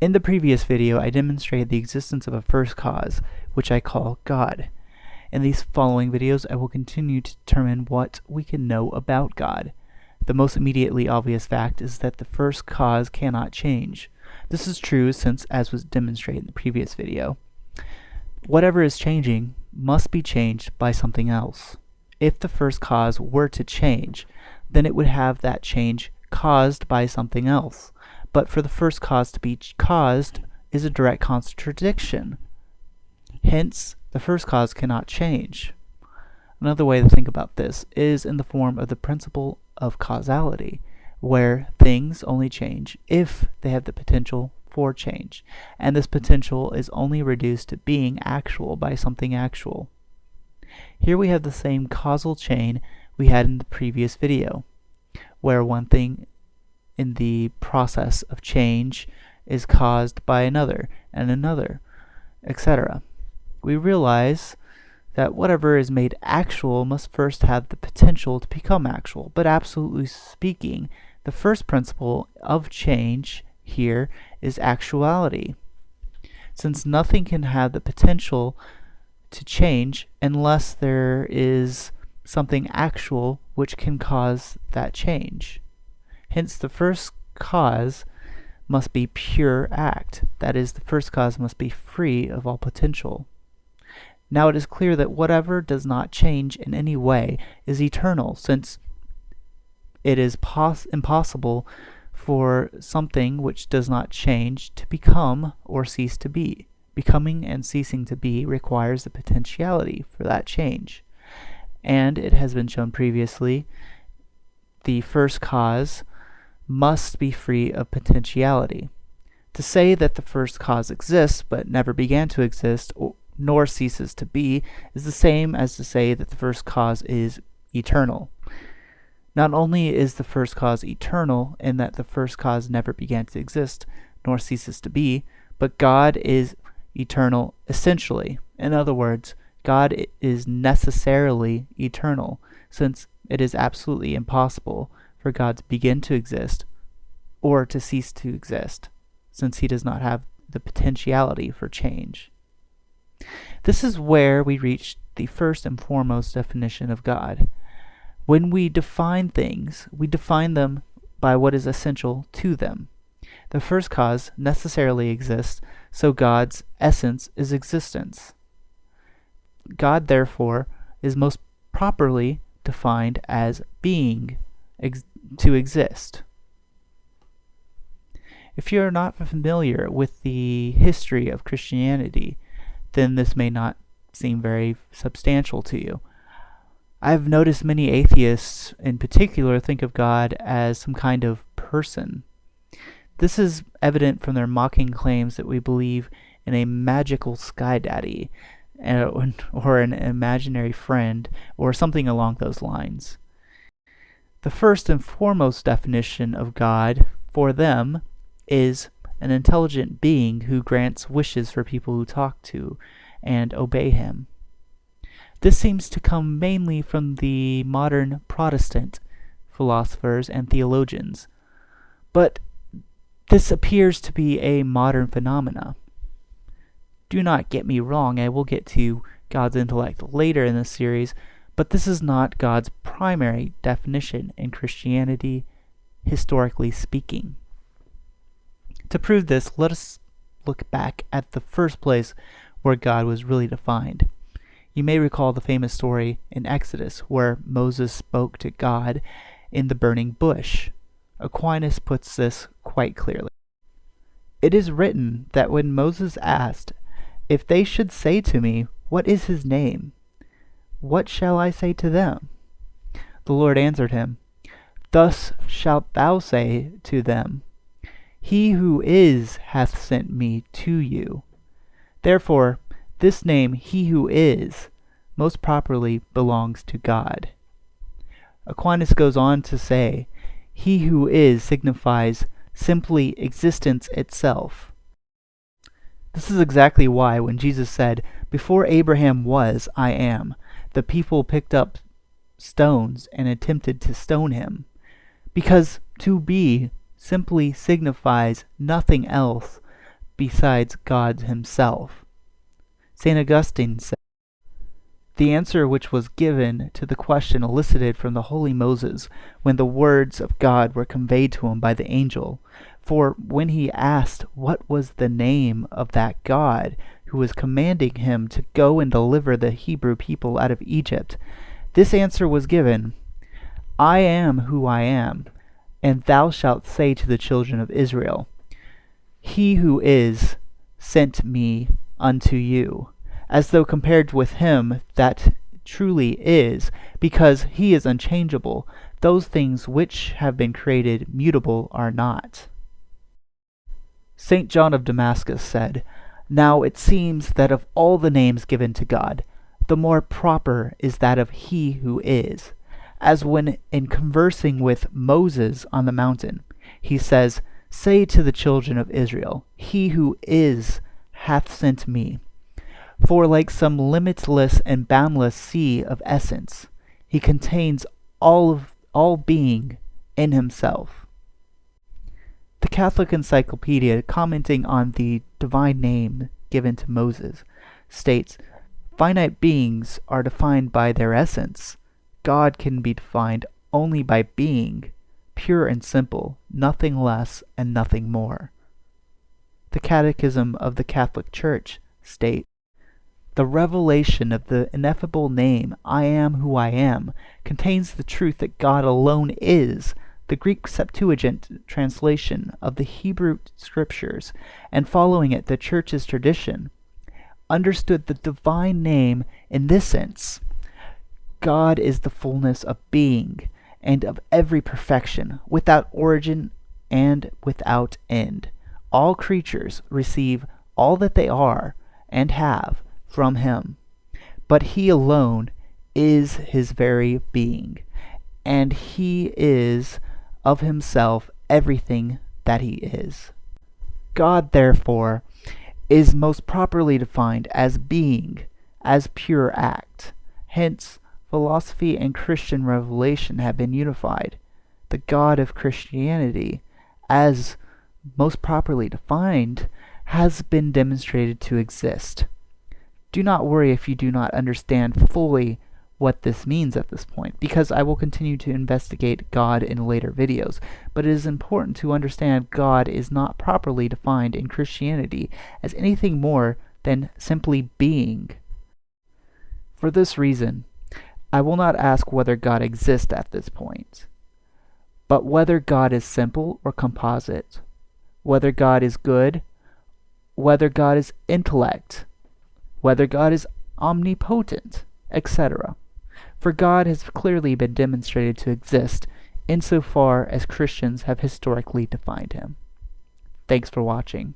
In the previous video, I demonstrated the existence of a first cause, which I call God. In these following videos, I will continue to determine what we can know about God. The most immediately obvious fact is that the first cause cannot change. This is true since, as was demonstrated in the previous video, whatever is changing must be changed by something else. If the first cause were to change, then it would have that change caused by something else. But for the first cause to be caused is a direct contradiction. Hence, the first cause cannot change. Another way to think about this is in the form of the principle of causality, where things only change if they have the potential for change, and this potential is only reduced to being actual by something actual. Here we have the same causal chain we had in the previous video, where one thing in the process of change is caused by another, and another, etc. We realize that whatever is made actual must first have the potential to become actual, but absolutely speaking, the first principle of change here is actuality, since nothing can have the potential to change unless there is something actual which can cause that change. Hence, the first cause must be pure act, that is, the first cause must be free of all potential. Now it is clear that whatever does not change in any way is eternal, since it is impossible for something which does not change to become or cease to be. Becoming and ceasing to be requires the potentiality for that change. And it has been shown previously, the first cause must be free of potentiality. To say that the first cause exists but never began to exist nor ceases to be is the same as to say that the first cause is eternal. Not only is the first cause eternal in that the first cause never began to exist nor ceases to be, but God is eternal essentially. In other words, God is necessarily eternal, since it is absolutely impossible for God to begin to exist or to cease to exist, since he does not have the potentiality for change. This is where we reach the first and foremost definition of God. When we define things, we define them by what is essential to them. The first cause necessarily exists, so God's essence is existence. God, therefore, is most properly defined as being, to exist. If you are not familiar with the history of Christianity, then this may not seem very substantial to you. I've noticed many atheists in particular think of God as some kind of person. This is evident from their mocking claims that we believe in a magical sky daddy, or an imaginary friend, or something along those lines. The first and foremost definition of God for them is an intelligent being who grants wishes for people who talk to and obey him. This seems to come mainly from the modern Protestant philosophers and theologians, but this appears to be a modern phenomena. Do not get me wrong, I will get to God's intellect later in this series, but this is not God's primary definition in Christianity, historically speaking. To prove this, let us look back at the first place where God was really defined. You may recall the famous story in Exodus where Moses spoke to God in the burning bush. Aquinas puts this quite clearly. It is written that when Moses asked, "If they should say to me, 'What is his name?' what shall I say to them?" The Lord answered him, "Thus shalt thou say to them, 'He who is hath sent me to you.' Therefore, this name, 'He who is,' most properly belongs to God." Aquinas goes on to say, "He who is" signifies simply existence itself. This is exactly why when Jesus said, "Before Abraham was, I am," the people picked up stones and attempted to stone him, because to be simply signifies nothing else besides God himself. St. Augustine said, "The answer which was given to the question elicited from the holy Moses when the words of God were conveyed to him by the angel. For when he asked what was the name of that God who was commanding him to go and deliver the Hebrew people out of Egypt, this answer was given, I am who I am, and thou shalt say to the children of Israel, He who is sent me unto you, as though compared with him that truly is, because he is unchangeable, those things which have been created mutable are not." St. John of Damascus said, "Now it seems that of all the names given to God, the more proper is that of He who is, as when in conversing with Moses on the mountain, he says, Say to the children of Israel, He who is hath sent me. For like some limitless and boundless sea of essence, he contains all being in himself." The Catholic Encyclopedia, commenting on the divine name given to Moses, states, "Finite beings are defined by their essence. God can be defined only by being, pure and simple, nothing less and nothing more." The Catechism of the Catholic Church states, "The revelation of the ineffable name, I am who I am, contains the truth that God alone is." The Greek Septuagint translation of the Hebrew Scriptures, and following it the Church's tradition, understood the divine name in this sense: God is the fullness of being, and of every perfection, without origin and without end. All creatures receive all that they are and have from him, but he alone is his very being, and he is of himself everything that he is. God, therefore, is most properly defined as being, as pure act. Hence, philosophy and Christian revelation have been unified. The God of Christianity, as most properly defined, has been demonstrated to exist. Do not worry if you do not understand fully what this means at this point, because I will continue to investigate God in later videos, but it is important to understand God is not properly defined in Christianity as anything more than simply being. For this reason, I will not ask whether God exists at this point, but whether God is simple or composite, whether God is good, whether God is intellect, whether God is omnipotent, etc. For God has clearly been demonstrated to exist insofar as Christians have historically defined him. Thanks for watching.